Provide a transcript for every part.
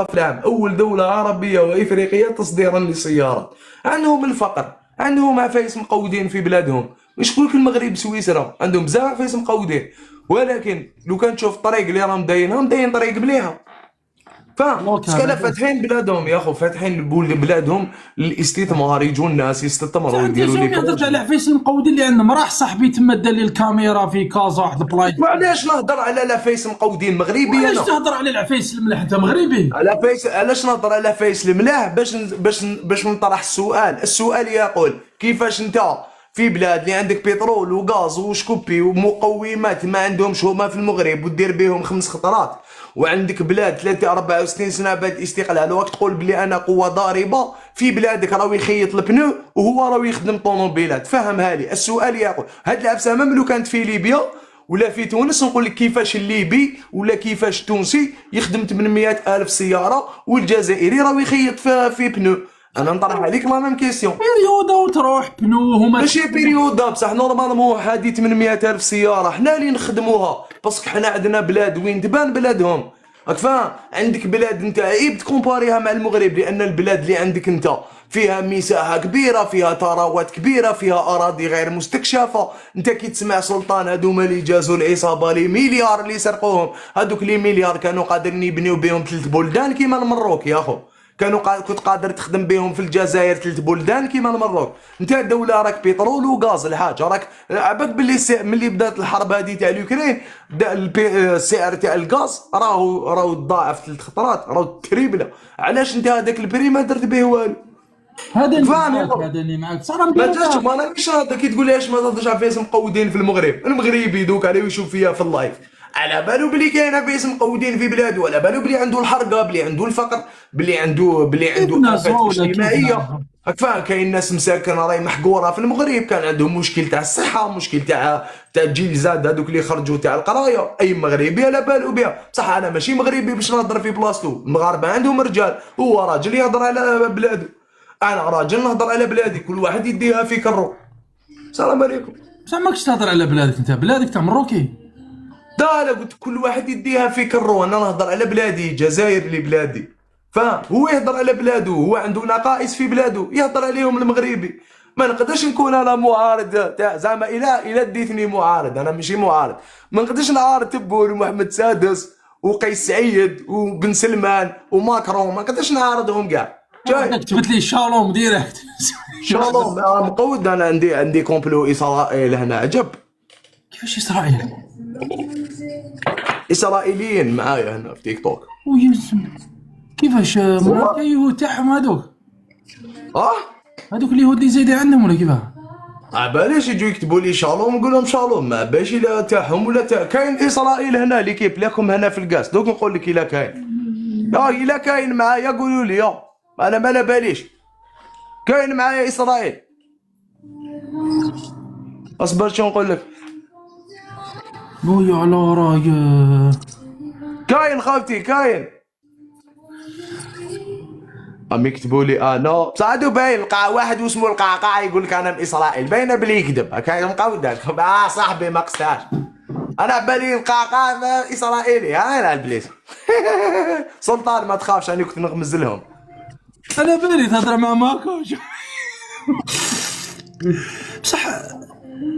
في العام، أول دولة عربية وإفريقية تصديرا للسيارات. عندهم الفقر، عندهم عفايس مقودين في بلادهم، مش يقول لك المغرب سويسرا عندهم بزاف عفايس مقودين، ولكن لو كان تشوف الطريق اللي راهم دايرينها مداين طريق مليحة. فاهم؟ بلوك هذا سكالا بس. فاتحين بلادهم يا اخو، فاتحين بلادهم للاستثمار، يجوا الناس بصح يستثمروا انت يديروا لي شنو هضرت على بروجي. عفايس المقودين اللي عندهم؟ راح صاحبي تما دار لي الكاميرا في كازا واحد البلايص. وعلاش نهضر على لافيس مقودين مغربي وعلاش انا؟ تهضر على العفايس الملح انت مغربي؟ على فيس، علاش نهضر على فيس الملاح؟ باش نطرح السؤال يقول كيفاش انت في بلاد اللي عندك بترول وغاز وشكوبي ومقومات ما عندهمش هما في المغرب ودير بهم 5 خطرات، وعندك بلاد 64 سنه بعد الاستقلال وقت تقول بلي انا قوه ضاربه، في بلادك راهو يخيط البنو وهو راهو يخدم طوموبيلات. فهمها لي السؤال يقول هاد العفسه ميم لو كانت في ليبيا ولا في تونس نقول لك كيفاش الليبي ولا كيفاش التونسي يخدم 800 ألف سيارة والجزائري راه يخيط في بنو. انا نطرح عليك لا ميم كيسيون. بريودا وتروح بنو هما ماشي بيريودا بصح نورمالمون هادي 800 ألف سيارة حنا اللي نخدموها، باسكو حنا عندنا بلاد وين تبان بلادهم. راك فاهم؟ عندك بلاد انت عيب تكومباريها مع المغرب، لان البلاد اللي عندك انت فيها مساحة كبيرة، فيها ثروات كبيرة، فيها أراضي غير مستكشفة. انت كي تسمع سلطان هادوما اللي جازوا العصابة لي مليار اللي سرقوهم، هادوك لي مليار كانوا قادرين يبنيو بهم 3 بلدان كيما المروك يا اخو، كنت قادر تخدم بهم في الجزائر 3 بلدان كيما المروك. انت الدولة راك بترول وغاز الحاج، راك عباك باللي ملي بدات الحرب هذه تاع اليوكرين السعر تاع الغاز راهو تضاعف 3 خطرات، راهو تريبله. علاش انت هذاك البري ما درت به والو؟ هذا اللي فاهم يا معاك، اخو؟ هذا اللي معاك صار راه ما مدير جاش ما انا مش هذا كي تقول لي اش ما تهضرش على فيس مقودين في المغرب، المغربي دوك عليه يشوف فيها في اللايف على بالو بلي كاين فيس مقودين في بلاده، على بالو بلي عنده الحرقه، بلي عنده الفقر، بلي عنده كيفنا افات زوله اجتماعيه. كيفنا. راك فاهم؟ كاين ناس مساكن راهي محقوره في المغرب، كان عندهم مشكل تاع الصحه، مشكل تاع الجيل زاد هذوك اللي خرجوا تاع القرايه، اي مغربي على بالو بها. بصح انا ماشي مغربي باش نهضر في بلاصتو، المغاربه عندهم رجال، هو راجل يهضر على بلاده، انا راجل نهضر على بلادي، كل واحد يديها في كرو. السلام عليكم. بصح ماكش تهضر على بلادك، انت بلادك تاع مروكي. لا قلت كل واحد يديها في كرو، انا نهضر على بلادي، جزائر اللي بلادي. فاهم؟ هو يهضر على بلاده، هو عنده نقائص في بلاده يهضر عليهم المغربي. ما نقدرش نكون انا معارض تاع زعما، الى ديتني معارض، انا ماشي معارض، ما نقدرش نعارض تبون ومحمد سادس وقيس سعيد وبن سلمان وماكرون، ما نقدرش نعارضهم كاع. جاي هذاك تبت لي شالوم ديريكت. شالوم مقود، انا عندي كومبلو اسرائيل هنا عجب. كيفاش اسرائيل؟ اسرائيليين معايا هنا في تيك توك. ويسم كيفاش مراكا يهود تاعهم هذوك؟ اه هذوك اليهود اللي زايدين عندهم ولا كيفاه؟ عباليش يجوا يكتبوا لي شالوم نقول لهم شالوم، ما باش لا تاعهم ولا تاع كاين اسرائيل هنا ليكيب لكم هنا في الكاس، دوك نقول لك الا كاين، الا كاين معايا قولوا لي انا ما على باليش، كاين معايا اسرائيل. اصبر شو نقول لك، بويا على راي. كاين خالتي كاين. عم يكتبوا لي انا بصح هادو باين واحد واسمه القعقاع يقول لك انا من اسرائيل، باينه بلي يكذب كاين مقود صاحبي ما قصتهاش، انا بالي القعقاع اسرائيلي ها البليس. سلطان ما تخافش انا كنت نغمز لهم. انا بالي تهضر مع ماكوش. بصح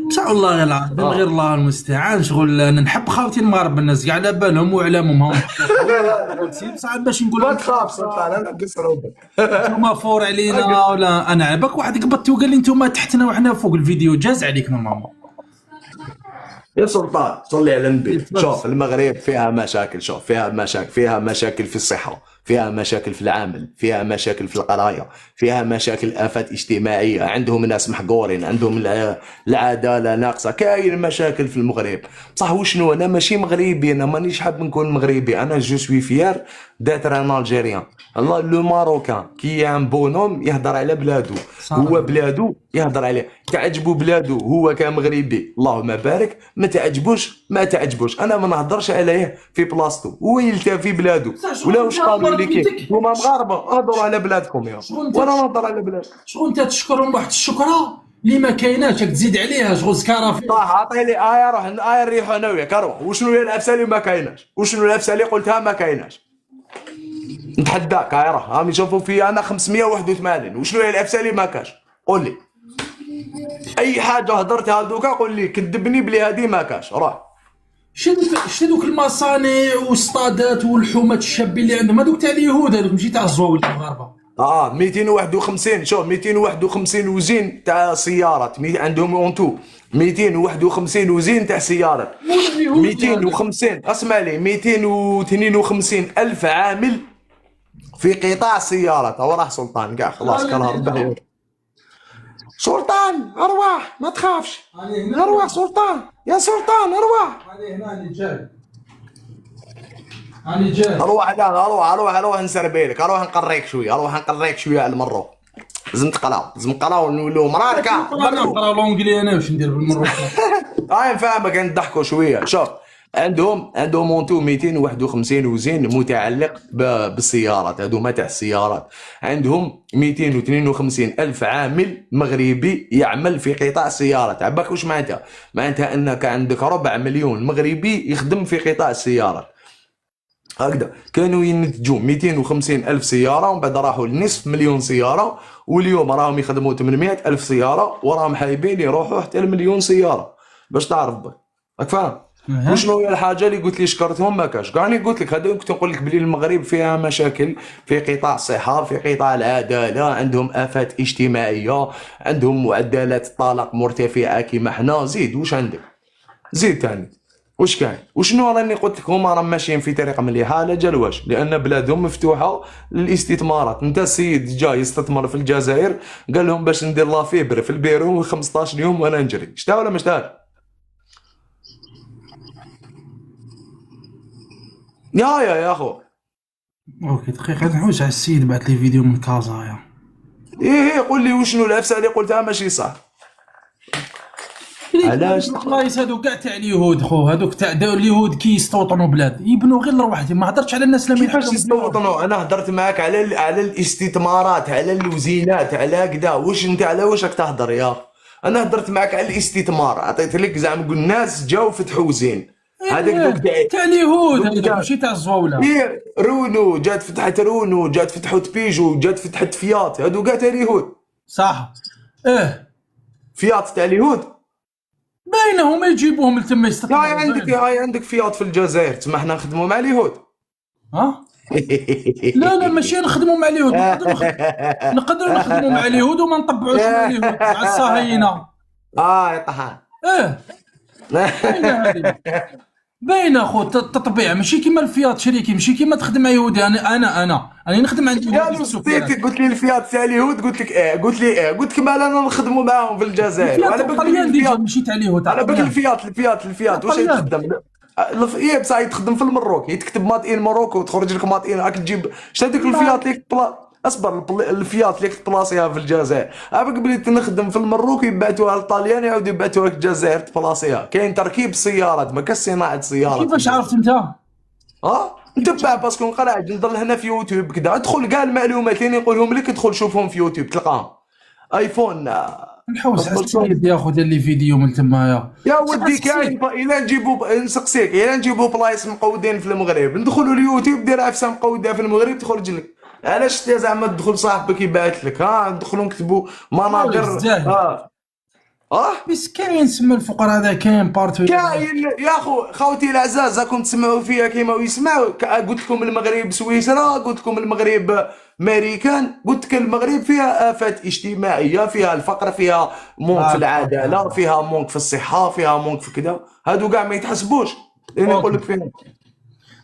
بصح والله غير العظيم غير الله المستعان، شغل انا نحب خاوتي المغاربه، الناس كاع على بالهم واعلامهم هم. بصح باش نقول ما لهم تخاف سلطان انا نقص روبك. انتوما فور علينا ولا انا عباك واحد قبضتي وقال لي انتوما تحتنا وحنا فوق، الفيديو جاز عليك نورمالمون. يا سلطان صلي على النبي، شوف المغرب فيها مشاكل، شوف فيها مشاكل في الصحة، فيها مشاكل في العمل، فيها مشاكل في القراية، فيها مشاكل آفات اجتماعية، عندهم ناس محقورين، عندهم العدالة ناقصة، كاين مشاكل في المغرب. بصح وشنو انا ماشي مغربي، انا مانيش حاب نكون مغربي، انا جو سوي فيير داتر ان الجيريان. الله لو ماروكان كي ان بونوم يهضر على بلادو، هو بلادو يهضر عليه، تعجبو بلادو هو كمغربي اللهم بارك، ما تعجبوش انا ما نهضرش عليه في بلاصتو، هو يلتا في بلادو. ولا واش قالوا لي كي هما مغاربه هضروا على بلادكم يا وانا نهضر على بلاد. شغل انت تشكرهم واحد الشكره اللي ما كايناش، راك تزيد عليها شغل سكاره في. صح عطي لي ايه، روح ايه نريحو انا وياك، روح. وشنو هي الافسه اللي ما كايناش؟ وشنو الافسه اللي قلتها ما كايناش؟ نتحداك راه راهم يشوفوا فيا انا 581. وشنو هي العفسه اللي ما كاش؟ قول لي اي حاجه هضرتها دوكا، قول لي كذبني بلي هذه ما كاش. روح شتي دوك المصانع والسطادات والحومات الشابين اللي عندهم هذوك تاع اليهود، هذوك ماشي تاع الزواول تاع المغاربه. 251. شوف 251 وزين تاع سيارات، عندهم اونتو 251 وزين تاع سيارات. 250 اسمع لي 252 الف عامل في قطاع السيارات. هو راه سلطان كاع خلاص كان هرب. سلطان ارواح ما تخافش، ارواح سلطان يا سلطان ارواح. هاني جاي اروح لا اروح نسربيلك، اروح نقريك شويه على المروك. لازم نقراو نولو مراركه. نقراو لونجلي انا واش ندير بالمروك. نفهمك نضحكوا شويه. شوف عندهم اونتو 251 وزين متعلق بالسيارات، هذوما تاع السيارات. عندهم 252 الف عامل مغربي يعمل في قطاع السيارات. عباك واش معناتها؟ معناتها انك عندك 4 مليون مغربي يخدم في قطاع السيارات. هكذا كانوا ينتجوا 250 الف سياره، ومن بعد راحوا لنصف مليون سياره، واليوم راهم يخدموا 800 الف سياره، وراهم حايبين يروحوا حتى المليون سياره باش تعرف بك. راك فاهم؟ وشنو هي الحاجه اللي قلت لي شكرتهم؟ ما كاش كاع. قلت لك هذا كنت نقول لك بلي المغرب فيها مشاكل في قطاع الصحه، في قطاع العداله، عندهم افات اجتماعيه، عندهم معدلات الطلاق مرتفعه كيما حنا. زيد واش عندك؟ زيد ثاني واش كاين؟ وشنو راني قلت لك هما راهم ماشيين في طريق مليحه على جال واش؟ لان بلادهم مفتوحه للاستثمارات. انت السيد جا يستثمر في الجزائر قال لهم باش ندير لا فيبر في البيرو 15 يوم وانا نجري. شتا ولا ما شتاش؟ يا اخو اوكي دقيقه نحوس على السيد بعث لي فيديو من كازايا. ايه قول لي وشنو العفسه اللي قلتها ماشي صح؟ علاش؟ البلايص هذوك كاع تاع اليهود خو، هذوك تاع اليهود كي يستوطنوا بلاد يبنوا غير لروحهم. ما هضرتش على الناس اللي كيفاش يستوطنوا؟ انا هضرت معاك على الاستثمارات، على الوزينات، على كذا. واش انت على واش راك تهضر يا؟ انا هضرت معاك على الاستثمار، عطيت لك زعما نقول الناس جاو فتحوا وزين. هذاك دوك تاع اليهود هذوك ماشي تاع الزواوله. رونو جات فتحت، رونو جات فتحت بيجو، جات فتحت فيات، هادو كاع تاع اليهود. صح فيات تاع اليهود باينه هما يجيبوهم لتما يستثمروا. هاي عندك فيات في الجزائر، تما حنا نخدموا مع اليهود. لا ماشي نخدموا مع اليهود، نقدروا نخدموا مع اليهود وما نطبعوش مع اليهود مع الصهاينه. طحان. باينه خو التطبيع ماشي كيما الفيات شريكي، ماشي كيما تخدم مع يهودي. انا نخدم عند يهودي. قلت لي الفيات تاع اليهود، قلت لك قلت لك مال انا نخدموا معاهم في الجزائر. وعلى بالك الفيات ماشي تاع اليهود. على بالك الفيات واش تخدم؟ بصح تخدم في المروك، يتكتب ماطئين مروكو وتخرج لك ماطئين. راك تجيب شتا ديك الفيات اللي اصبر، الفيات اللي تبلاصيها في الجزائر. عافاك بلي نخدم في المروك يبعثوها للطاليان يعاودوا يبعثوها للجزائر تبلاصيها. كاين تركيب سيارات، ما كاش صناعه سيارات. كيفاش عرفت انت؟ نتبع باسكو نقرا نضل هنا في يوتيوب كذا. ادخل كاع المعلومات اللي نقولهم لك، ادخل شوفهم في يوتيوب تلقاهم. ايفون نحوس على السيد يا خو دير لي فيديو من تما يا ودي. كاين الا نجيبوا نسقسيك، الا نجيبوا بلايص مقودين في المغرب، ندخلوا اليوتيوب دير عفسه مقوده في المغرب تخرج لك. علاش زعما تدخل صاحبك يبعث لك؟ ندخلوا نكتبوا مناظر. بس كاين سما الفقراء هذا كاين بارتو. كاين يا خوتي العزاز، راكم تسمعوا فيها كيما ويسمعوا. قلت لكم المغرب سويسرا، قلت لكم المغرب ماريكان، قلت لك المغرب فيها آفات اجتماعية، فيها الفقر، فيها مونك في العدالة، فيها مونك في الصحة، فيها مونك في كذا. هادو كاع ما يتحسبوش اللي نقول لك فيهم.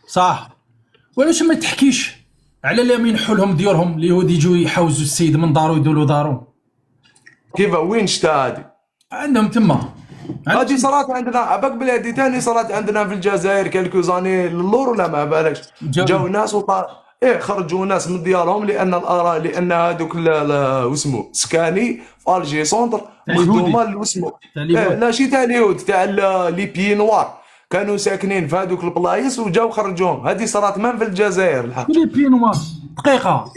صح. وعلاش ما تحكيش على اللي ينحوا لهم ديورهم اليهود يجوا يحوزوا السيد من دارو يدولوا دارو؟ كيف وين شتا هادي؟ عندهم تما. هادي صارت عندنا عباك بلادي ثاني، صارت عندنا في الجزائر كالكو زاني للور ولا ما بالكش. جاو ناس خرجوا ناس من ديارهم لان هذوك واسمو سكاني في الجي سونتر مخدومه واسمو لا شي تاع اليهود تاع لي بيي نوار، كانوا ساكنين في هذوك البلايص وجاو خرجوهم. هذه صارت من في الجزائر الحق. لي بيي نوار دقيقه.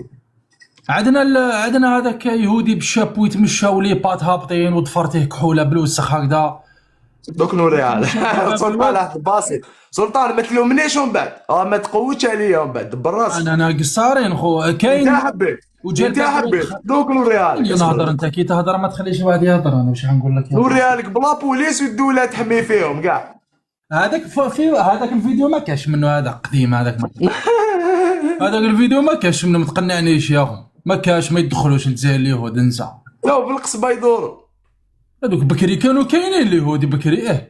عندنا هذاك يهودي بالشابو يتمشى ولي بات هابطين وضفرته كحوله بالوسخ هكذا. دوك نوريها على سلطان واحد الباسط. سلطان ما تلومنيش ومن بعد ما تقوتش عليا ومن بعد دبر راسك. انا قصارين خو انت كاين. حبيت وجا انت حبيت دوك نوريها لك. نهضر انت كي تهضر ما تخليش واحد يهضر، انا واش غنقول لك. نوريها لك بلا بوليس والدوله تحمي فيهم كاع. هذاك في هذاك الفيديو ما كاش منه، هذا قديم هذاك هذاك الفيديو ما كاش منه، ما تقنعنيش يا اخو، ما كاش، ما يدخلوش للجزائر اليهود، انسى. لا بالقصبه يدوروا هذوك بكري كانوا كاينين اليهود بكري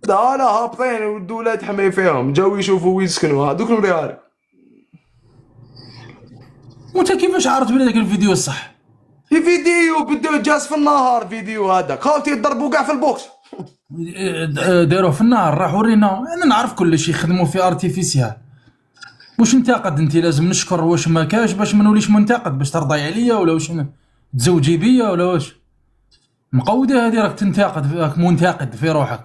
لا هابطين والدوله تحمي فيهم، جاو يشوفوا وين يسكنوا. هذوك نوريها لك. وانت كيفاش عرفت بلي هذاك الفيديو الصح؟ في فيديو بدو جاس في النهار، فيديو هذاك خاوتي يضربوا كاع في البوكس. داروه في النهار، راح ورينا. انا نعرف كل شيء، يخدموا في ارتيفيسيال. واش ننتقد انت؟ لازم نشكر، واش ما كاش باش ما نوليش منتقد، باش ترضي عليا ولا واش تزوجي بيا ولا واش؟ مقوده هذه، راك تنتقد، راك منتقد في روحك.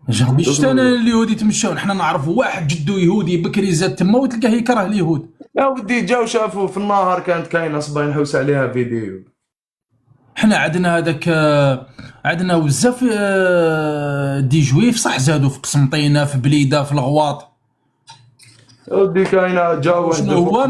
باش انا اليهودي تمشاو، نحنا نعرفوا واحد جدو يهودي بكري زاد تما وتلقاه يكره اليهود. يا ودي جاو شافوا في النهار كانت كاينه صباين نحوس عليها فيديو. حنا عندنا هذاك، عندنا بزاف دي جويف صح، زادوا في قسنطينه، في بليده، في الغواط. ودي كاينه جاو شنو هو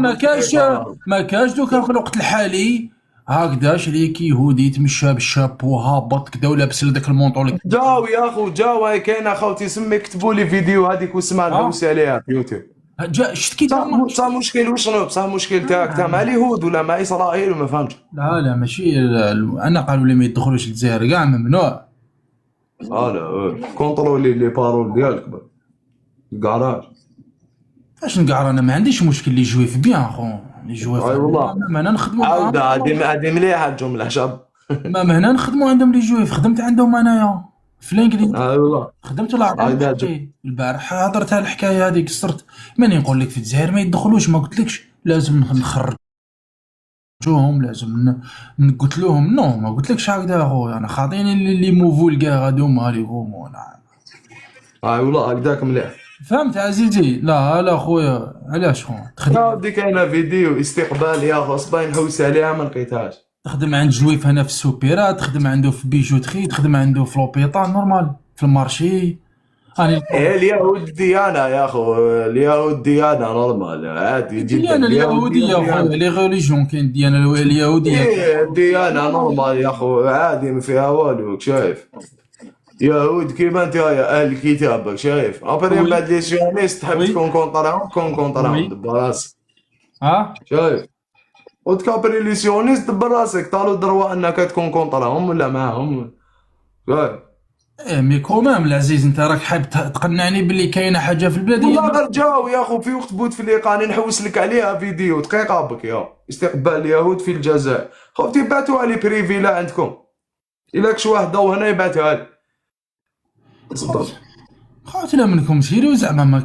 ما كاش دوكا في الوقت الحالي هكذا شريك يهودي يتمشى بالشابو هابط كدا ولابس لذاك المونطول. جاو يا اخو جاو، هاي كاينه خوتي سمي كتبوا لي فيديو هذيك واسمها نحوس عليها في يوتيوب. شفت كي بصح مشكل وشنو؟ بصح مشكل تاعك مع اليهود ولا مع اسرائيل؟ وما فهمتش. لا ماشي، انا قالوا لي ما يدخلوش للجزائر كاع، ممنوع. لا كونترولي لي بارول ديالك كراج. فاش نقعر؟ انا ما عنديش مشكل لي جويف بيان خو، لي جويف اي والله. ما انا نخدموا عاود هادي مليحه الجمله شاب. ما هنا نخدموا عندهم لي جويف، خدمت عندهم انايا في الانجليز. اي والله. خدمت البارح هضرتها الحكايه هذه، قصرت. ماني نقول لك في الجزائر ما يدخلوش، ما قلتلكش لازم نخرجوهم، لازم نقتلوهم، نو ما قلتلكش هكذا اخويا. انا خاطين اللي موفول كاع غادوما اللي هما. اي والله هكذاك مليح. فهمت عزيزي؟ لا خويا، علاش خويا تخدم؟ ودي كاينه فيديو استقبال يا خو صباين نحوس عليها ما لقيتهاش. تخدم عند جويف هنا في السوبيرات، تخدم عنده في بيجوتري، تخدم عنده في لوبيطال نورمال، في المارشي. اليهود ديانه يا خو، اليهود ديانه نورمال عادي جدا. الديانه اليهوديه خويا، لي ريليجيون كاين الديانه اليهوديه. ديانه نورمال يا خو عادي ما فيها والو. شايف يهود كيما انت يا اهل الكتاب شايف. ابري من بعد لي سيونيست تحب تكون كونطراهم كون كونطراهم دبر راسك. شايف وتكابري لي سيونيست دبر راسك، طالو دروا انك تكون كونطراهم ولا معاهم. شايف مي كومام العزيز، انت راك حاب تقنعني باللي كاينه حاجه في البلاد. والله غير جاو يا خو في وقت بوتفليقه راني نحوس لك عليها فيديو دقيقه بك يا استقبال اليهود في الجزائر. خوتي بعثوها لي بريفي لا عندكم، الا كش واحد ضو هنا يبعثها لي. خاطر منكم سيريو زعما ما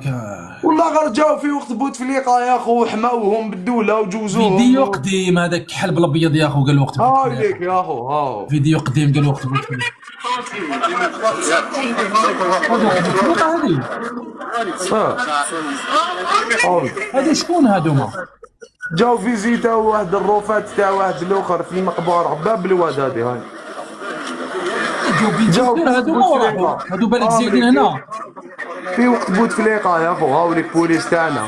والله غير جاو في وقت بوتفليقه يا خو حماوهم بالدوله وجوزوهم. فيديو قديم هذاك حلب الابيض يا خو، قال وقت هايليك يا خو ها فيديو قديم قال وقت بوتفليقه. هذه شكون هادوما؟ جاو فيزيتاو واحد الروفات تاع واحد الاخر في المقبره باب الواد هادي. هاي جاو هادوما وراحوا هادو بالك زايدين هنا في وقت بوتفليقه يا خو. هاوليك بوليس تاعنا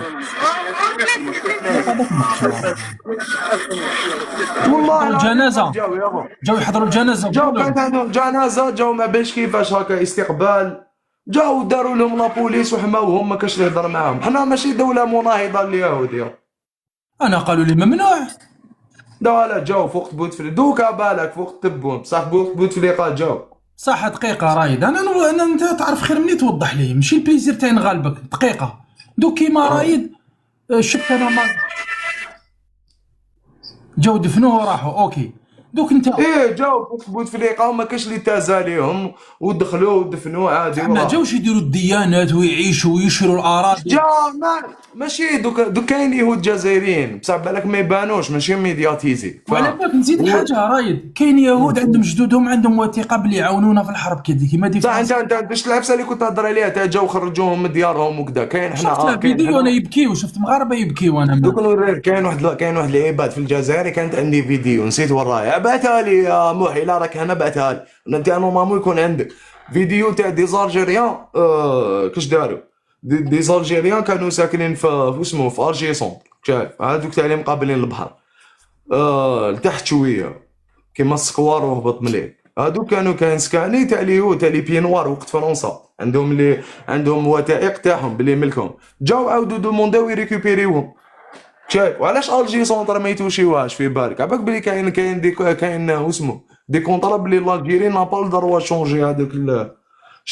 والله. الجنازه جاو يحضروا الجنازه، جاو كانت عندهم جنازه، جاو ما باش كيفاش هكا استقبال، جاو داروا لهم لا بوليس وحماوهم، ما كاش اللي يهضر معاهم. حنا ماشي دوله مناهضه لليهود. انا قالوا لي ممنوع. لا جاو في وقت بوتفليقه دوكا بالك في وقت تبون بصح بوتفليقه جاو. صح دقيقه رايد، انا انت تعرف خير مني توضح لي، ماشي البليزير تاعي نغالبك. دقيقه دوك كيما رايد شفت انا ما جاو دفنوه وراحوا اوكي. دوك انت جاو في بوتفليقه وما كاش اللي تازا ليهم ودخلوا ودفنوه عادي. ما جاوش يديروا الديانات ويعيشوا ويشروا الاراضي. جا ماشي دوك كاين يهود جزائريين بصح بالك ما يبانوش، ماشي ميدياتيزي. وعلى بالك نزيد حاجه رايد، كاين يهود عندهم جدودهم عندهم وثيقه بلي يعاونونا في الحرب كيما دي. صح انت باش العفسه اللي كنت تهضر عليها تاع جاو خرجوهم من ديارهم وكذا. كاين حنا شفت فيديو انا يبكي وشفت مغاربه يبكيو. انا دوك نوريك كاين واحد العباد في الجزائر كانت عندي فيديو نسيت ورايا بعثها لي يا موحي، لا راك هنا بعثها لي. انت نورمالمون يكون عندك فيديو تاع دي زالجيريان كاش داروا. دي زالجيريان كانوا ساكنين في اسمه في ارجيسون، شايف هذوك تاع اللي مقابلين البحر لتحت شويه كيما السكوار وهبط مليح. هادوك كانوا كاين سكاني تاع اليهود تاع لي بي نوار وقت فرنسا، عندهم وثائق تاعهم بلي ملكهم، جاو عاودوا دومونداو يريكوبيريوهم. شايف وعلاش الجي سونتر ما يتوشيوهاش في بالك؟ عباك بلي كاين اسمه دي كونطرا بلي الجيري نابا الدروا شونجي هذوك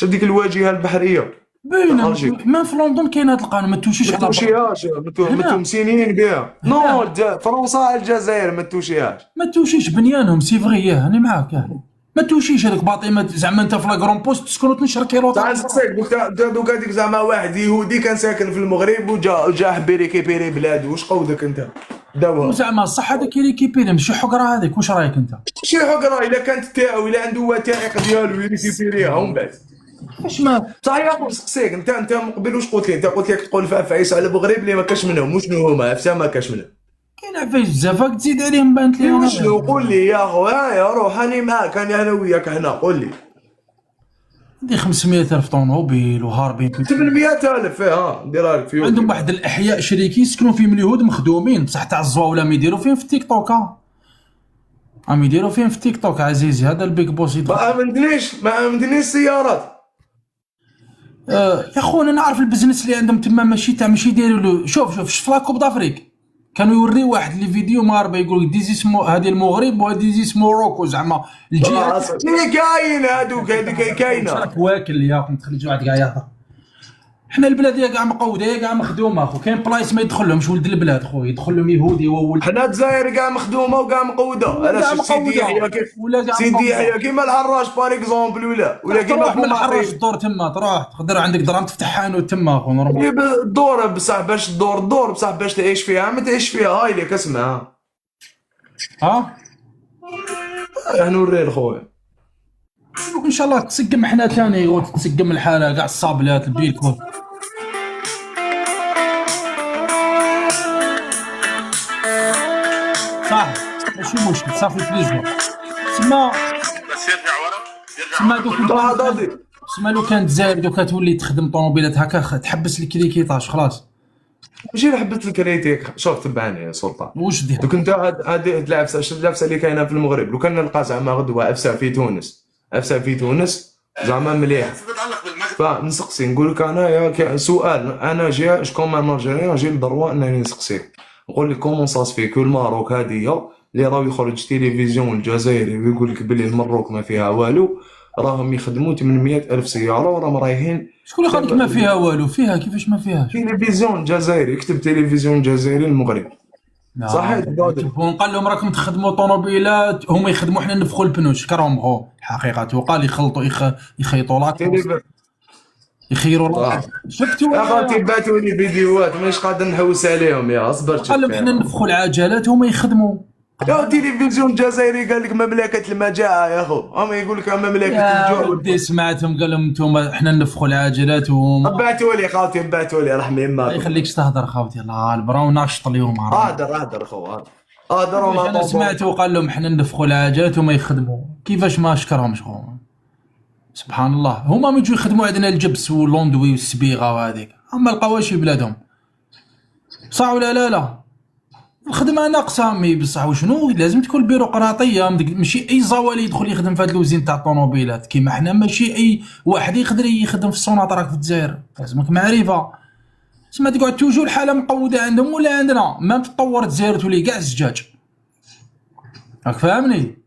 ديك الواجهه البحريه. باينه ما في لندن كاين هذا القانون ما توشيش ما على توشيهاش، مسينين بها. نو فرنسا على الجزائر ما توشيهاش. ما توشيش بنيانهم سي فغي، انا معاك. ما توشيش هذوك باطيمات زعما انت في لاكرون بوست تسكن وتنشر كيلو تاع نسقسيك دوك هذيك زعما واحد يهودي كان ساكن في المغرب وجا حب يريكيبيري بلادو، واش قودك انت؟ داوها زعما صح هذاك يريكيبيري ماشي حقره هذيك، واش رايك انت؟ شي حقره الا كانت تاعو، الا عنده وثائق ديالو يريكيبيريها ومن بعد واش ما صحيح. يا نسقسيك انت من قبل واش قلت لي؟ انت قلت لك تقول في عفايس على المغرب اللي ما كاش منهم، وشنو هما عفسه ما كاش منهم؟ كاين عفايس بزاف تزيد عليهم بانت لي. وشنو؟ قول لي يا خويا، روح راني معاك، انا وياك هنا، قول لي. عندي 500,000 طوموبيل وهاربين 800,000 فيها نديرها لك في يوم. عندهم واحد الاحياء شريكي يسكنوا فيهم اليهود مخدومين بصح تاع الزواوله ما يديروا فيهم في التيك توك. راهم يديروا فيهم في التيك توك عزيزي، هذا البيك بوس يدخل. ما امنتنيش السيارات. يا خونا نعرف البزنس اللي عندهم تما ماشي يديروا له. شوف شفت لا كوب دافريك كانوا يوريو واحد لي فيديو مغاربه يقول ديزي اسمو هذه المغرب وهذه اسمو موروكو، زعما الجهات كاين هذوك هذيك كاينه. راك واكل ياكم تخلي واحد كاع يهضر. حنا البلاد يا كاع مقوده يا كاع مخدومه اخو، كاين بلايص ما يدخلهمش ولد البلاد خو، يدخل لهم يهودي وولد. حنا الجزائر كاع مخدومه وكاع مقوده. علاش سيدي يحيى كيما الحراش باغ اكزومبل ولا كيما تروح من الحراش الدور تما، تروح تقدر عندك درهم تفتح حانوت تما اخو نورمال. الدور بصح باش الدور بصح باش تعيش فيها ما تعيش فيها. هاي لك اسمع نوري خويا ان شاء الله تسقم حنا ثاني وتسقم الحاله كاع الصابلات البيكو. صح ماشي مشكل صافي بليزير. سما لو كانت الجزائر دوكا تولي تخدم طوموبيلات هكا تحبس الكريكيطاج خلاص. ماشي حبت الكريتيك. شوف تبعني يا سلطان، واش دير دوك انت هاد العفسه، شفت العفسه اللي كاينه في المغرب؟ لو كان نلقى زعما غدوه عفسه في تونس زعما مليح، فنسقسي نقول لك انا سؤال، انا جا شكون ما الجيريان جي لدروا انني نسقسيك نقول لك كومون ساس في كل ماروك هذه اللي راهو يخرج تلفزيون الجزائري ويقول لك بلي المروك ما فيها والو، راهم يخدموا 800,000 سياره وراهم رايحين. شكون اللي قال لك ما فيها والو؟ فيها كيفاش ما فيهاش؟ تلفزيون جزائري، اكتب تلفزيون جزائري المغرب صحيح. ونقال لهم راكم تخدموا طوموبيلات، هما يخدموا حنا نفخوا البنوش كراهم هو حقيقه، وقال يخلطوا يخيطوا لاك يخيروا لاك. شفتوا اخوتي بعثوا لي فيديوهات مانيش قادر نحوس عليهم. يا اصبر قال لهم حنا نفخوا العجلات هما يخدموا. يا تلفزيون الجزائري قال لك مملكه المجاعه يا اخو، هما يقول لك مملكه الجوع. ودي سمعتهم قال لهم انتم حنا نفخوا العجلات بعثوا لي خاوتي، بعثوا لي رحمي يماك. ما يخليكش تهضر خاوتي، الله البراون ناشط اليوم. هادر خو هادر. انا سمعت وقال لهم حنا نفخوا العجلات وما يخدموا. كيفاش ما شكرهمش خو؟ سبحان الله. هما ما يجوا يخدموا عندنا الجبس واللوندوي والسبيغه وهذيك، اما القواشي بلادهم صح ولا لا؟ الخدمه ناقصه مي بصح وشنو لازم تكون بيروقراطيه، ماشي اي زوالي يدخل يخدم في هاد الوزين تاع الطوموبيلات كيما حنا، ماشي اي واحد يقدر يخدم في السوناطراك في الجزائر، لازمك معرفه. تسمى تقعد توجو الحاله مقوده عندهم ولا عندنا ما تطور الجزائر تولي كاع الزجاج، راك فاهمني؟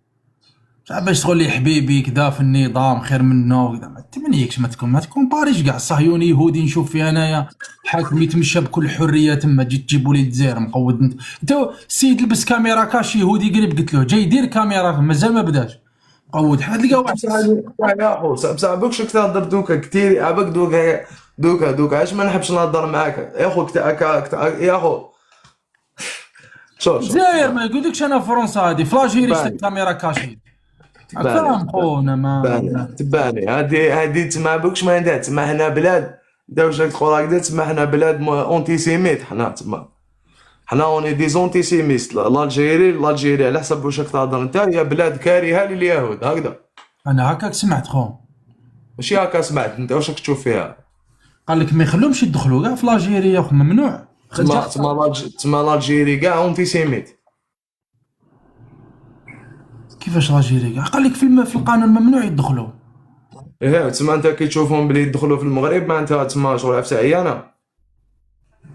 صح باش تقول لي حبيبي كذا في النظام خير منه وكذا، ما تمنيكش ما تكون باريش كاع الصهيوني يهودي نشوف فيه انايا حاكم يتمشى بكل حريه تما، تجي تجيبوا لي الجزائر مقود. انت السيد لبس كاميرا كاش يهودي قريب قلت له جاي يدير كاميرا مازال ما بداش قود حد تلقى واحد يا خو بصح بكش تهضر دوكا كثير عباك دوكا علاش ما نحبش نهضر معاك يا خو يا خو. شوف الجزائر ما يقولكش انا فرنسا هذه فلاجيري شتي كاميرا كاشي فاهم خونا ما تباني هادي تسمع بكش ما عندها تسمع حنا بلاد داوش تقول هكذا تسمع حنا بلاد اونتي سيميت حنا تما حنا اوني دي زونتيسيميست. الالجيري على حسب واش راك تهضر انت هي بلاد كارهه لليهود هكذا. انا هكاك سمعت خو. ماشي هكا سمعت انت، واش راك تشوف فيها؟ قال لك ما يخلوهمش يدخلوا كاع في لاجيري يا خو، ممنوع. تما الالجيري كاع اونتيسيميت. كيفاش لاجيري كاع؟ قال لك في القانون ممنوع يدخلوا. ايه تما انت كي تشوفهم بلي يدخلوا في المغرب معناتها تما شغل عفسه عيانه.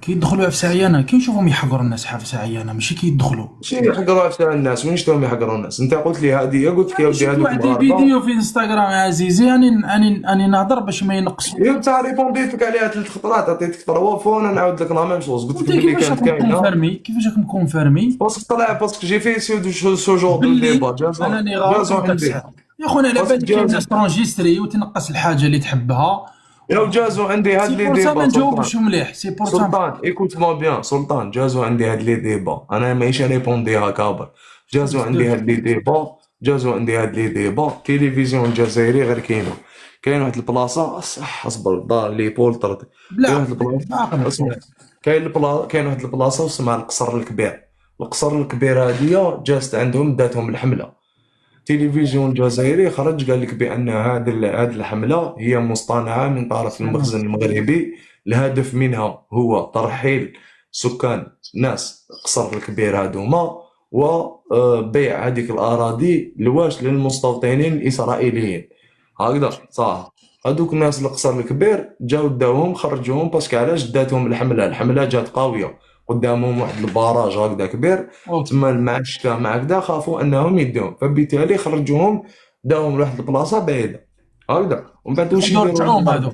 كي يدخلوا عفسه عيانه، كي نشوفهم يحقروا الناس عفسه عيانه، ماشي كي يدخلوا. ماشي يحقروا عفسه الناس، وين شفتهم يحقروا الناس؟ انت قلت لي هذه، قلت لك يا ودي شفت هذوك واحد المغاربه. الفيديو في انستغرام يا عزيزي، اني نهضر باش ما ينقصوا. يا انت ريبونديت لك عليها 3 خطرات، عطيتك 3 فون، نعاود لك لا ميم شوز، قلت لك انت بلي كيفاش كانت راكم كاينه. كونفيرمي؟ كيفاش راكم كونفيرمي باسكو طلع، باسكو جي في سو جور دو باللي ديبا انني غلط وانت عندي. صح؟ يا خونا على باسكو بالك كاين ناس ترونجيستري وتنقص الحاجه اللي تحبها. يا جازو عندي هاد سي لي بور سا ما ديبا نجاوبش مليح، سي بور سا. سلطان ايكوت مو بيان سلطان، جازو عندي هاد لي ديبا، انا ماشي ريبونديها كابر. جازو عندي هاد لي ديبا، جازو عندي هاد لي ديبا. تيليفزيون الجزائري غير كاين واحد البلاصه، صح اصبر دار لي بول طرد. كاين واحد البلاصه اسمع، كاين واحد البلاصه اسمها القصر الكبير. القصر الكبير هادي جازت عندهم داتهم الحمله. تلفزيون الجزائري خرج قال لك بان هذه الحمله هي مصطنعه من طرف المخزن المغربي، الهدف منها هو ترحيل سكان ناس قصر الكبير هذوما، وبيع هذيك الاراضي لواش للمستوطنين الاسرائيليين هكذا صح. هذوك الناس القصر الكبير جاو داوهم خرجوهم باسكو علاش داتهم الحمله جات قويه قدامهم واحد الباراج هكذا كبير، تما المعشكه مع هكذا خافوا انهم يدوهم، فبالتالي خرجوهم داوهم لواحد البلاصه بعيده هكذا. ومن بعد واش يديروا؟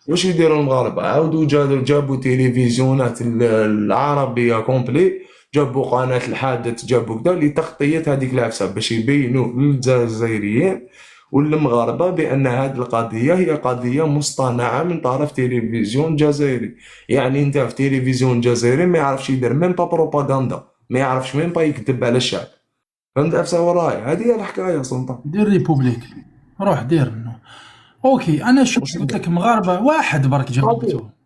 واش يديروا المغاربه؟ عاودوا جابوا تلفزيونات العربيه كومبلي، جابوا قناه الحادث، جابوا كذا لتغطيه هذيك العفسه باش يبينوا للجزائريين والمغاربه بان هذه القضيه هي قضيه مصطنعه من طرف تلفزيون جزائري. يعني انت في تلفزيون جزائري ما يعرفش يدير ميم با بروباغندا، ما يعرفش ميم با يكذب على الشعب. فهمت عفسه وراي؟ هذه هي الحكايه سلطان. دير ريبوبليك، روح دير. اوكي انا شوف قلت لك مغاربه واحد برك جاوبته،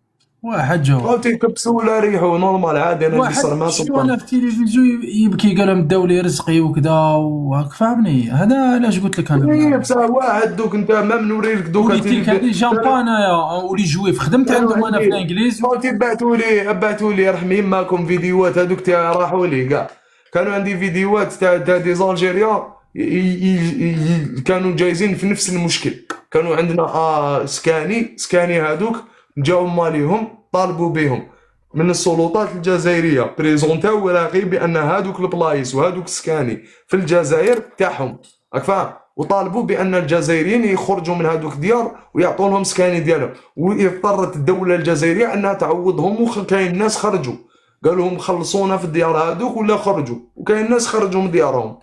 واحد جاوب. قلت كبسوا ولا ريحوا نورمال عادي. انا اللي صار مع سلطان وانا في التلفزيون يبكي قال لهم داو لي رزقي وكذا وهاك، فهمني؟ هذا علاش قلت لك انا. اي بصح واحد دوك انت ما نوري لك دوك قلت لك هذه جامبانايا ولي جويف خدمت عندهم انا في الانجليز. قلت بعثوا لي رحم يماكم فيديوهات هذوك تاع راحوا لي كاع. كانوا عندي فيديوهات تاع دي زالجيريا كانوا جايزين في نفس المشكل. كانوا عندنا سكاني هذوك جاو ماليهم طالبوا بهم من السلطات الجزائريه بريزونتاو وراقي بان هذوك البلايص وهذوك السكاني في الجزائر تاعهم، راك فاهم؟ وطالبوا بان الجزائريين يخرجوا من هذوك الديار ويعطوا لهم سكاني ديالهم، واضطرت الدوله الجزائريه انها تعوضهم. وكاين ناس خرجوا قالوا لهم خلصونا في الديار هذوك ولا خرجوا، وكاين ناس خرجوا من ديارهم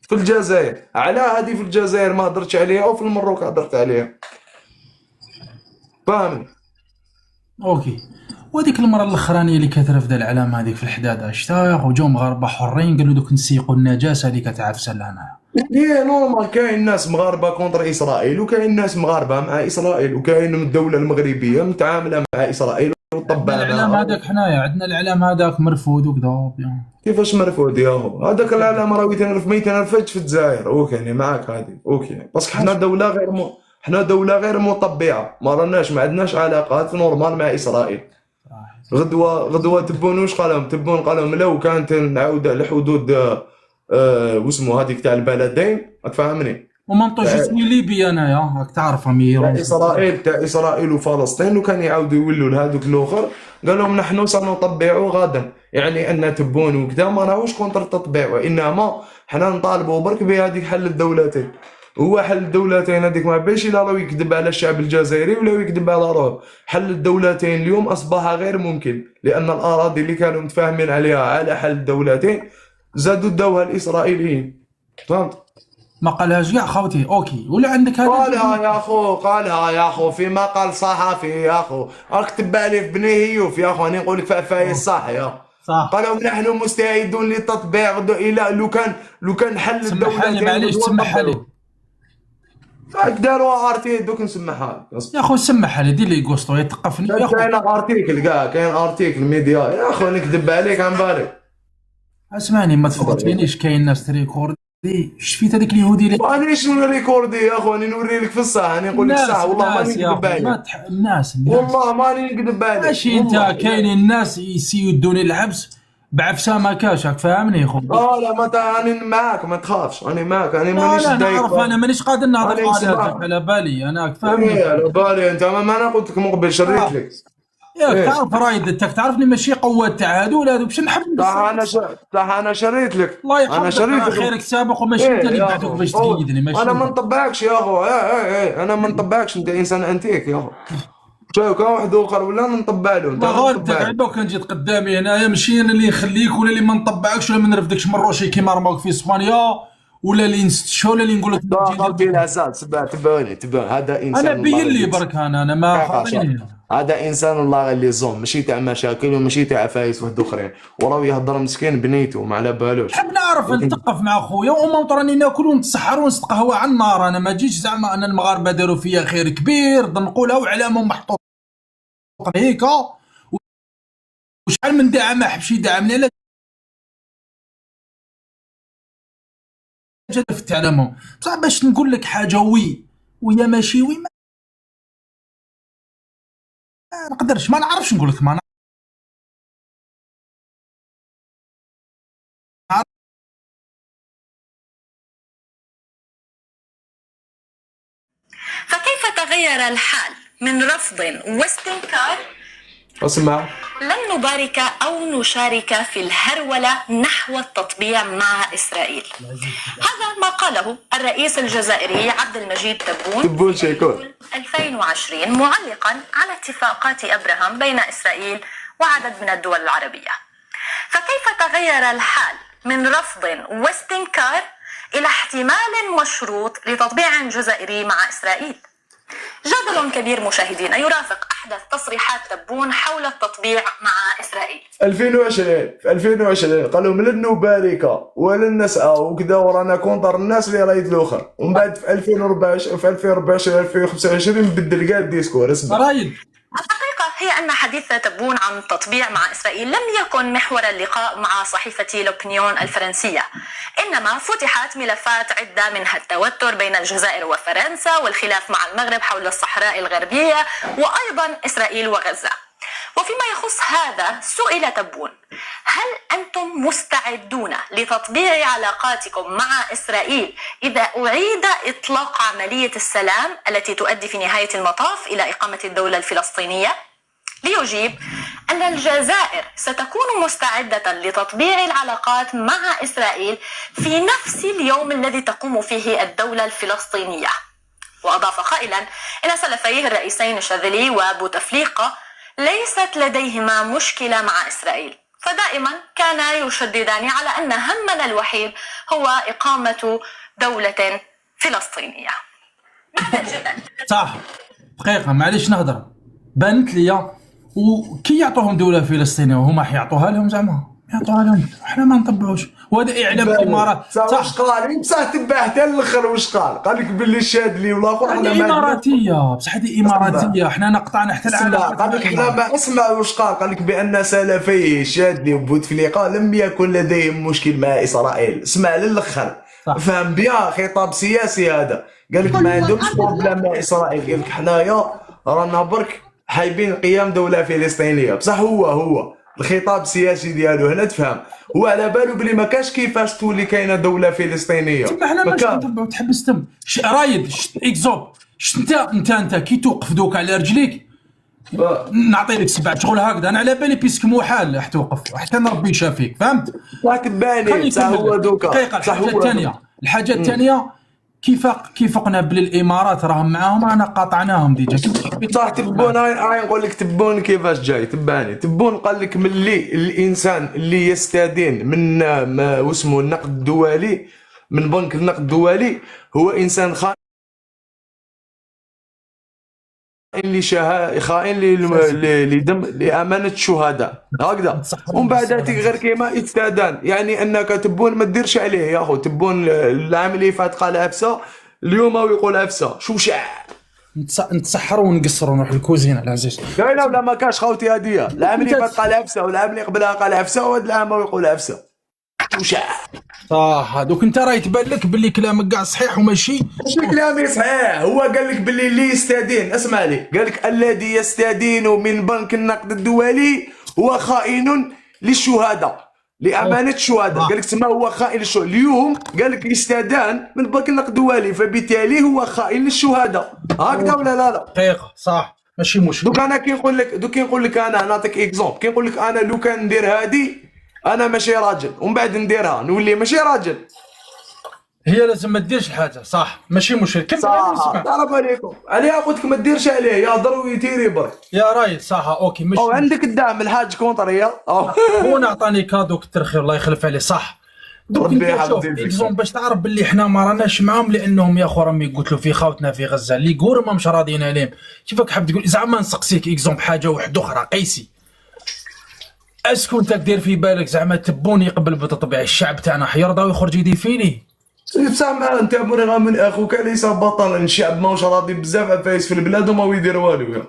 في الجزائر. على هذه في الجزائر ما هضرتش عليها وفي المروك هضرت عليها، فاهمني؟ اوكي. وهذيك المره الاخرانيه اللي كترفد العلام هذيك في الحداده شتا وجاو مغاربه حرين قالوا دوك نسيقوا النجاسه اللي كتعفسه لهنا. هي نورمال، كاين ناس مغاربه كونتر اسرائيل وكاين ناس مغاربه مع اسرائيل، وكاين الدوله المغربيه متعامله مع اسرائيل وطبعا الاعلام هذاك حنايا عندنا الاعلام هذاك مرفوض وكذا. كيفاش مرفوض يا هو؟ هذاك الاعلام راه ما يتنرفدش في الجزائر. اوكي يعني معاك هذه اوكي، باسكو حنا دوله غير مطبعه، ما راناش ما عندناش علاقات نورمال مع اسرائيل. غدوه تبون واش قالهم؟ قال لهم لو كانت نعاود على حدود واسمو هذيك تاع البلدين، راك فاهمني؟ ومنطوش اسمي ليبيا انايا راك تعرف امير تاع اسرائيل وفلسطين، وكان يعاودوا يولوا لهذوك الاخر قال لهم نحن سنطبع غدا. يعني ان تبون وكذا ما راهوش كونتر التطبيع، وانما حنا نطالبوا برك بهذيك حل الدولتين. هو حل الدولتين هذيك ما باش لا راه يكذب على الشعب الجزائري ولا يكذب على روحه. حل الدولتين اليوم اصبح غير ممكن، لان الاراضي اللي كانوا متفاهمين عليها على حل الدولتين زادوا داوها الاسرائيليين. فهمت؟ ما قالهاش كاع خوتي. اوكي ولا عندك هذا؟ قالها يا اخو في مقال صحفي يا اخو، راك تبع لي في بني هيوف يا اخو، راني نقول لك فاي الصح يا صح. قالوا نحن مستعدون للتطبيع الى لو كان حل الدولتين. معليش تسمح لي داروها ارتي دوك نسمعها لك. يا خو سمح لي دير لي قوسطو يثقفني يا خو. كاين ارتيكل كاع، كاين ارتيكل ميديا يا خو نكذب عليك عن بالي. اسمعني ما تفضحنيش، كاين ناس تريكوردي. شفيت هذيك اليهودي اللي مانيش نريكوردي يا خو، راني نوري لك في الصح، راني نقول لك الصح والله ماني يا نكذب خو ما عليك. الناس والله ماني نكذب عليك. ماشي انت والله. كاينين الناس يسيدوني الحبس بعفسه ما كاش، راك فاهمني يا خو. لا ما راني معاك ما تخافش، راني معاك، راني لا مانيش لا دايك. نعرف، انا مانيش قادر نهضر أنا نسمع. على على بالي انا فاهمني. ايه على بالي انت، ما انا قلت لك من قبل شريت لك. ياك إيه. تعرف رايد انت تعرفني ماشي قوات تاع هذول باش نحب صح انا شريت لك. الله انا يحفظك، شريت لك. خيرك سابق وماشي إيه انت اللي يا بعثوك أخو. باش تقيدني ماشي انا انت. ما نطبعكش يا اخو، انا ما نطبعكش، انت انسان انتيك يا اخو. شوف كان واحد اخر ولا نطبع له، انت ما ما غالبك نطبعك. عندك كان جيت قدامي هنايا ماشي انا اللي نخليك ولا اللي ما نطبعكش ولا ما نرفدكش من روشي كيما رماك في اسبانيا ولا اللي نستشو ولا اللي نقول لك قلبي الاسد تبعني هذا انسان. انا بين لي الله برك انا ما خاطيني. هذا انسان الله اللي يظلم، ماشي تاع مشاكل وماشي تاع عفايس واحد اخرين، وراه يهضر مسكين بنيته ما على بالوش. نحب نعرف نتقف مع خويا وما راني ناكل ونتسحر ونستقهوى على النار. انا ما جيتش زعما ان المغاربه داروا فيا خير كبير نقولها وعلامه محطوط هيك وشحال من دعم ما حبش يدعمني لا جدفت عليهم بصح باش نقول لك حاجه ويا ماشي ما نقدرش ما نعرفش نقول لك ما نعرف. فكيف تغير الحال من رفض واستنكار اسمع. لن نبارك أو نشارك في الهرولة نحو التطبيع مع إسرائيل. هذا ما قاله الرئيس الجزائري عبد المجيد تبون شيكون 2020 معلقا على اتفاقات أبراهام بين إسرائيل وعدد من الدول العربية. فكيف تغير الحال من رفض واستنكار إلى احتمال مشروط لتطبيع جزائري مع إسرائيل؟ جدل كبير مشاهدينا يرافق أحدث تصريحات تبون حول التطبيع مع إسرائيل. 2020 في 2020 قالوا لن نبارك ولن نسعى وكذا، ورانا كونتر الناس اللي رايت الاخر، ومن بعد في 2024 في 2025 بدل كاع الديسكور. اسمع رايد الحقيقة هي أن حديث تبون عن التطبيع مع إسرائيل لم يكن محور اللقاء مع صحيفة لوبنيون الفرنسية، إنما فتحت ملفات عدة منها التوتر بين الجزائر وفرنسا والخلاف مع المغرب حول الصحراء الغربية وأيضا إسرائيل وغزة. وفيما يخص هذا سئل تبون: هل أنتم مستعدون لتطبيع علاقاتكم مع إسرائيل إذا أعيد إطلاق عملية السلام التي تؤدي في نهاية المطاف إلى إقامة الدولة الفلسطينية؟ ليجيب أن الجزائر ستكون مستعدة لتطبيع العلاقات مع إسرائيل في نفس اليوم الذي تقوم فيه الدولة الفلسطينية. وأضاف قائلا إن سلفيه الرئيسين الشاذلي وبوتفليقة ليست لديهما مشكلة مع إسرائيل، فدائما كانا يشددان على أن همنا الوحيد هو إقامة دولة فلسطينية. بعد الجدل صح دقيقه معليش نهضر بانت ليا وكي يعطوهم دوله فلسطينيه وهما حيعطوها لهم زعما يعطوها لهم احنا ما نطبعوش، وهذا اعلام الامارات صح. واش قال بصح تبع حتى الاخر، واش قال لك باللي الشاذلي والاخر هذه اماراتيه بصح هذه اماراتيه احنا نقطعنا حتى العالم. قال لك حنا ما اسمع واش قال لك بان سلفيه الشاذلي وبوتفليقه لم يكن لديهم مشكل مع اسرائيل. اسمع للاخر فهم بها خطاب سياسي هذا، قال لك ما عندهمش بروبليم مع اسرائيل، قال لك حنايا رانا برك حايبين قيام دوله فلسطينيه. بصح هو الخطاب السياسي ديالو هنا تفهم، هو على بالو بلي ما كاش كيفاش تولي كاينه دوله فلسطينيه. احنا ماشي نتبعوا تحبس تم رايد اكزوب انت كي توقف دوك على رجليك نعطي لك 7 شغل هكذا. انا على بالي بيسك محال راح توقف حتى ربي يشافيك فهمت. راك تباني صح هو دوكا. دقيقه الحاجه الثانيه كيف قلنا بلي الامارات راهم معاهم رانا قاطعناهم ديجا. صح تبون هاي نقول لك تبون كيفاش جاي تباني. تبون قال لك ملي الانسان اللي يستدين من واسمه النقد الدولي من بنك النقد الدولي هو انسان خائن خائن لامانه الشهداء هكذا. ومن بعد غير كيما يستدان، يعني انك تبون ما ديرش عليه يا اخو. تبون العام اللي فات قال عفسه اليوم هو يقول عفسه شوشع. نتسحروا ونقصروا ونروح للكوزينه العزيز. كاينه ولا ما كاش خوتي هديه؟ العام اللي فات قال عفسه والعام اللي قبلها قال عفسه وهذا العام هو يقول عفسه شوشع. صح. دوك انت راه يتبان لك باللي كلامك كاع صحيح وماشي ماشي كلامي صحيح. هو قال لك باللي اللي يستدين، اسمع لي، قال لك الذي يستدين من بنك النقد الدولي هو خائن للشهداء، لأمانة الشهداء. قال لك تسمى هو خائن للشهداء. اليوم قال لك يستدان من بنك النقد الدولي، فبالتالي هو خائن للشهداء. هكذا ولا لا؟ دقيقه صح ماشي مشكل. دوك انا كي نقول لك انا نعطيك اكزومبل، كي نقول لك انا لو كان ندير هادي انا ماشي راجل، ومن بعد نديرها نولي ماشي راجل. هي لازم ما ديرش الحاجه صح ماشي مشكل. كمل صح. نسمع. السلام عليكم. عليها قلت لك ما ديرش عليه، يهضر ويتيري برك. يا رايد صح اوكي ماشي. او عندك الدعم الحاج كونطريه. هو نعطاني كادو كتر خير الله يخلف عليه صح. دوك ربي انت شوف يحفظك. اكزومبل باش تعرف باللي حنا ما راناش معاهم، لانهم يا خو راهم يقتلوا في خاوتنا في غزه اللي يقولوا ما مش راضيين عليهم. كيفاك حاب تقول زعما نسقسيك اكزومبل حاجه واحده اخرى قيسي، اسكو انت دير في بالك زعما تبون يقبل بتطبيع الشعب تاعنا حيرضى ويخرج يدير فيني؟ بصح ما انت مرغى من اخوك ليس بطلا. الشعب ماهوش راضي بزاف فايس في البلاد وما يدير والو. يا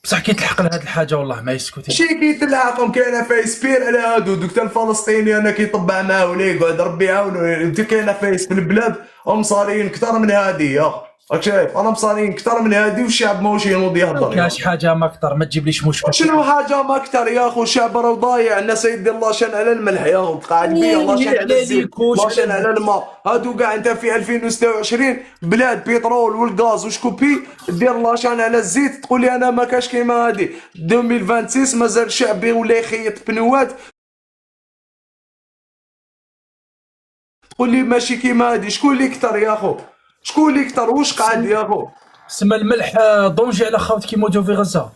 بصح كي تلحق لهاد الحاجه والله ما يسكت. شي كي تلحقهم كاينه فايس بير على هادو دوك تاع الفلسطيني انا كيطبع معاه ولا يقعد ربي يعاونو. انت كاينه فايس في البلاد هم صارين اكثر من هادي. يا راك شايف انا مصارين اكثر من هادي والشعب ماهوش ينوض يهضر. كاش حاجه ما اكثر ما تجيبليش مشكل. شنو حاجه ما اكثر يا اخو؟ الشعب راه ضايع. الناس يدير لاشين على الملح يا اخو قاعد بيا لاشين على الزيت لاشين على الماء. هادو كاع انت في 2026 بلاد بترول والغاز وشكوبي دير لاشين على الزيت تقول لي انا ما كاش كيما هادي 2026 مازال الشعب ولا يخيط بنوات تقول لي ماشي كيما هادي. شكون اللي كثر يا اخو؟ شكون اللي كثر؟ واش قاعد يا اخو؟ سما الملح ضونجي على خاوتك يموتوا في غزه.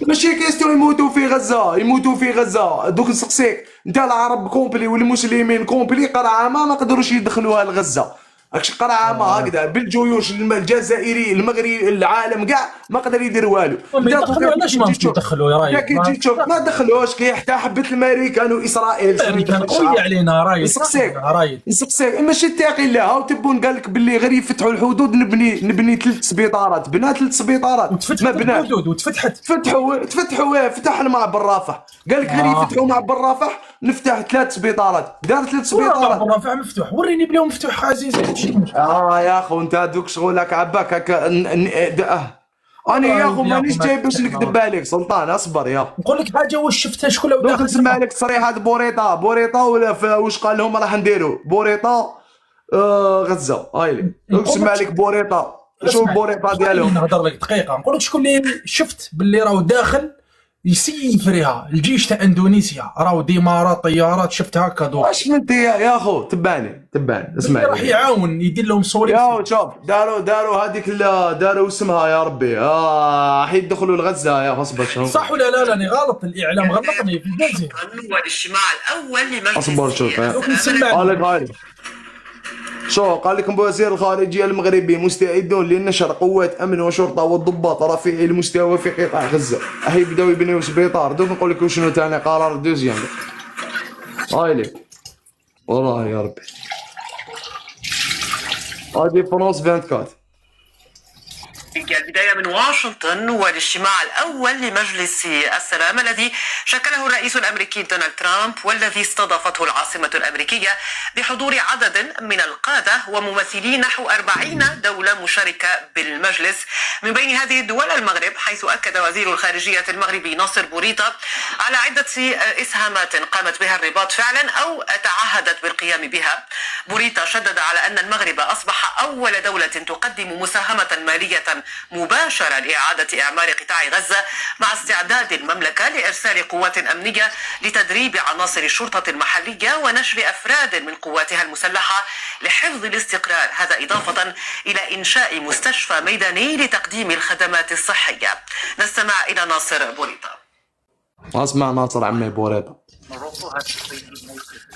ماشي كيستيون يموتوا في غزه، يموتوا في غزه. دوك نسقسيك انت العرب كومبلي والمسلمين كومبلي قرعامه ما قدروش يدخلوها لغزه. هاكشي قرعامه هكذا بالجيوش الجزائري المغربي العالم كاع ما قدر يدير والو. يدخلوا علاش ما يدخلوا يا رايد؟ كي تجي تشوف ما دخلوش كي حتى حبت الامريكان واسرائيل. كان قوي علينا رايد. نسقسيك ماشي اتقي الله. هاو تبون قال لك باللي غير يفتحوا الحدود نبني 3 سبيطارات. بنا 3 سبيطارات وتفتحت الحدود وتفتحت فتحوا فتحنا مع بالرافح. قال لك غير يفتحوا مع بالرافح نفتح 3 سبيطارات. دار 3 سبيطارات بالرافع مفتوح. وريني بليهم مفتوح عزيزي. يا اخو انت دوك شغلك عباك هكا. انا يا اخو مانيش جاي باش نكذب عليك سلطان. اصبر يا نقول لك حاجه واش شفتها شكون لو دوك نسمع لك تصريحات بوريطه ولا واش قال لهم راح نديروا بوريطه غزه. هايلي دوك نسمع لك بوريطه. شوف بوريطه ديالهم. نهضر لك دقيقه نقول لك شكون اللي شفت باللي راهو داخل يسيفريها الجيش تاع اندونيسيا. راهو ديمارة طيارات شفت هكا دوك. واش من يا اخو تباني اسمع راح يعاون يدير لهم صوري. يا شوف داروا هذيك داروا اسمها يا ربي راح يدخلوا لغزه يا اصبر. صح ولا لا؟ لاني غلط الاعلام غلطني في الجزيره. هو الاجتماع الاول لمجلس اصبر شوف قال لك شو قال لكم وزير الخارجية المغربي مستعدون لنشر قوات أمن وشرطة والضباط رفيعي المستوى في قطاع غزة. أهي بداو يبنيو سبيطار. دوك نقول لكم شنو تاني قرار دوزيام. هايلي والله يا ربي هادي فرنسا 24. البداية من واشنطن والاجتماع الأول لمجلس السلام الذي شكله الرئيس الأمريكي دونالد ترامب والذي استضافته العاصمة الأمريكية بحضور عدد من القادة وممثلي نحو 40 دولة مشاركة بالمجلس. من بين هذه الدول المغرب، حيث أكد وزير الخارجية المغربي ناصر بوريطة على عدة إسهامات قامت بها الرباط فعلا أو تعهدت بالقيام بها. بوريطة شدد على أن المغرب أصبح أول دولة تقدم مساهمة مالية مباشرة لإعادة إعمار قطاع غزة، مع استعداد المملكة لإرسال قوات أمنية لتدريب عناصر الشرطة المحلية ونشر أفراد من قواتها المسلحة لحفظ الاستقرار. هذا إضافة إلى إنشاء مستشفى ميداني لتقديم الخدمات الصحية. نستمع إلى ناصر بوريطة. اسمع ناصر عمي بوريطة.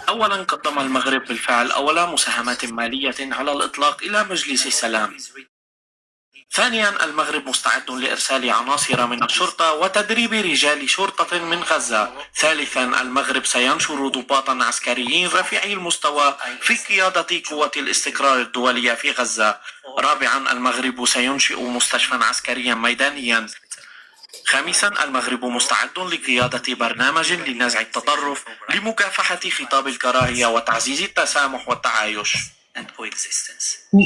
أولا قدم المغرب بالفعل أول مساهمات مالية على الإطلاق إلى مجلس السلام. ثانيا، المغرب مستعد لإرسال عناصر من الشرطة وتدريب رجال شرطة من غزة. ثالثا، المغرب سينشر ضباطا عسكريين رفيعي المستوى في قيادة قوة الاستقرار الدولية في غزة. رابعا، المغرب سينشئ مستشفى عسكريا ميدانيا. خامسا، المغرب مستعد لقيادة برنامج لنزع التطرف لمكافحة خطاب الكراهية وتعزيز التسامح والتعايش.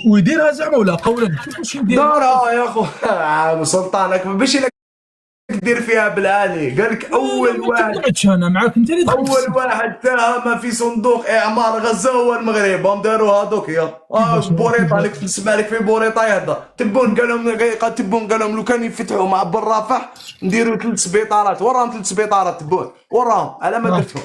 ويديرها زعما ولا قولا شوف واش يدير. دارها يا خو عام سلطانك باش لك دير فيها بالعالي. قال لك اول ما واحد تبعدش انا معاك انت اللي دخلت اول واحد ساهم في صندوق اعمار غزه هو المغرب. هم داروا هذوك يا بوريطه اللي كنت نسمع لك في بوريطه يهضر. تبون قال لهم لو كان يفتحوا مع بن رافح نديروا 3 سبيطارات. وراهم 3 سبيطارات تبون وراهم على ما درتهم.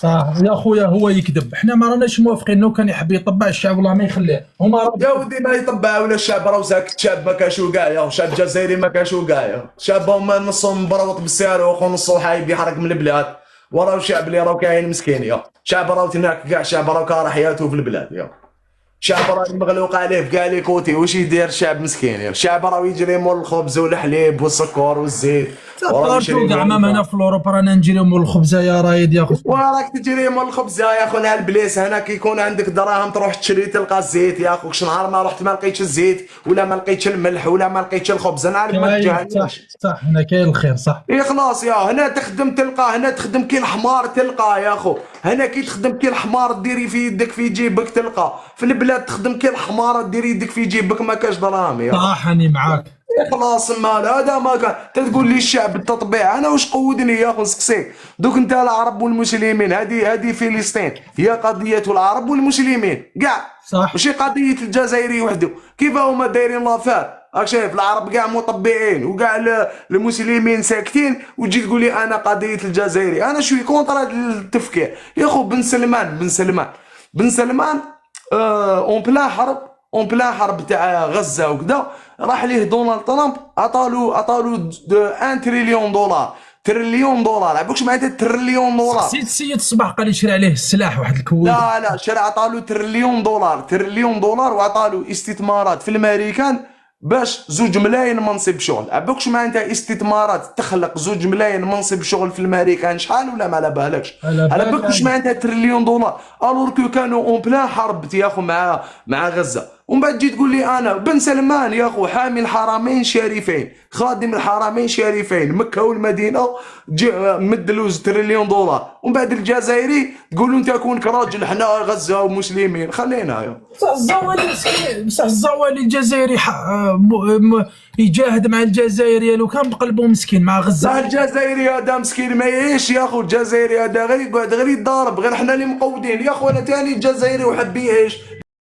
صح يا خويا هو يكذب. حنا ما راناش موافقين. لو كان يحب يطبع الشعب والله ما يخليه. هما يا ودي ما يطبع ولا الشعب راه ساكت. شعب ما كاشو كاع يا شعب جزائري ما كاشو كاع يا شعب. هما نصهم مبروط بالصاروخ ونصو حايب يحرق من البلاد. وراه شعب اللي راه كاين مسكين يا شعب. راه هناك كاع شعب راه كاره حياته في البلاد يا شعب. راه مغلوق عليه في كاع لي كوتي. واش يدير الشعب مسكين يا الشعب؟ راه يجري مول الخبز والحليب والسكر والزيت. بارتو كاع ما هنا في اوروبا رانا نجريو مول الخبزه يا رايد يا خو. وراك تجري مول الخبزه يا خونا البليس. هنا كيكون عندك دراهم تروح تشري تلقى الزيت يا خوك. شنهار ما رحت ما لقيتش الزيت ولا ما لقيتش الملح ولا ما لقيتش الخبز. انا عارف ما تجاهلنيش. صح هنا كاين الخير صح. اي خلاص يا هنا تخدم تلقى. هنا تخدم كي الحمار تلقى يا خو. هنا كي تخدم كي الحمار ديري في يدك في جيبك تلقى. في البلاد تخدم كي الحمار ديري يدك في جيبك ما كاش دراهم يا صح راني معاك. خلاص مال هذا ما كان. تقول لي الشعب التطبيع. انا واش قودني يا خو نسقسيك. دوك انت العرب والمسلمين هذه فلسطين هي قضيه العرب والمسلمين كاع. صح ماشي قضيه الجزائري وحده. كيف هما دايرين لافير راك شايف. العرب كاع مطبعين وكاع المسلمين ساكتين وتجي تقول لي انا قضيه الجزائري. انا شوي كونتر هذا التفكير يا خو. بن سلمان اون بلا حرب تاع غزه وكذا. راح ليه دونالد ترامب عطالو 1 تريليون دولار. عبوكش معناتها تريليون دولار. سيد السيد الصباح قال يشري عليه السلاح واحد الكويت. لا شرع عطالو تريليون دولار وعطالو استثمارات في الامريكان باش 2 ملايين منصب شغل. عبوكش معناتها استثمارات تخلق 2 ملايين منصب شغل في الامريكان شحال ولا ما على بالكش. على بالك واش معناتها تريليون دولار الور كو كانوا اون بلان حرب يا خو مع غزه. ومن بعد تجي تقول لي انا بن سلمان يا خو حامي الحرمين الشريفين خادم الحرمين الشريفين مكه والمدينه مدلو 2 تريليون دولار. ومن بعد الجزائري تقول له انت كونك راجل حنا غزه ومسلمين خلينا يا بصح الزوالي مسكين. بصح الزوالي الجزائري يجاهد مع الجزائري لو كان بقلبه مسكين مع غزه. الجزائري هذا مسكين ما يعيش يا خو. الجزائري هذا غير يقعد غير يضارب. غير حنا اللي مقودين يا خو. انا ثاني الجزائري وحب يعيش.